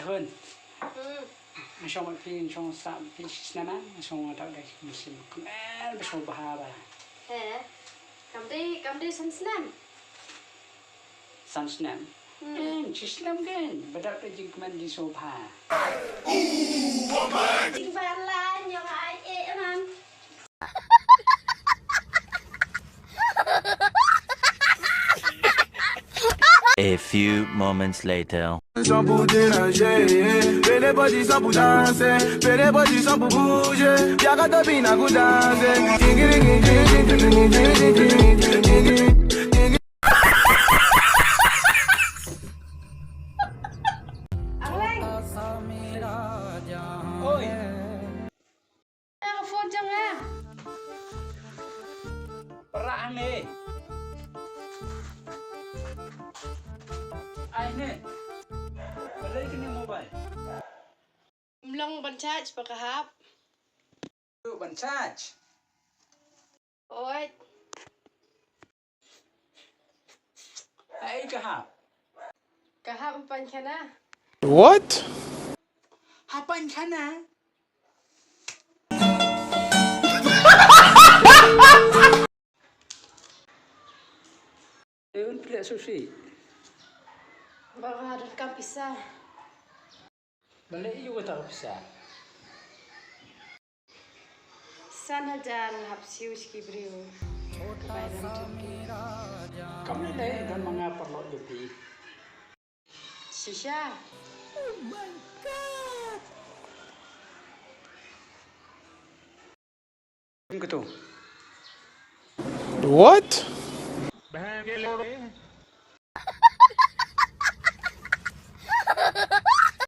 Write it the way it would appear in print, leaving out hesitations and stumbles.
hơn xong khi xong sạm khi snama xong tao đây musim kemana besok bahara Cầm đi sân slam. sun snam Islam kan bedak tu jingman di sofa Jing van la nhờ ai man. A few moments later. Sans pour déranger, fais les body sans pour danser, fais les body sans pour bouger, y'a qu'à te bina pour danser. Angleng. oi Phone trong em. perak ni ai ni balik kena mobile Long ban charge pa kahap. tu ban charge Oi. ai kahap Kahap pan ka na. What? hapan kana Eun pilih sushi Baka harus kang pisah. balik juga tak bisa Sana jan hap siu skibriu. kamu ni dan mengapa lo jadi Shisha. Betul. What?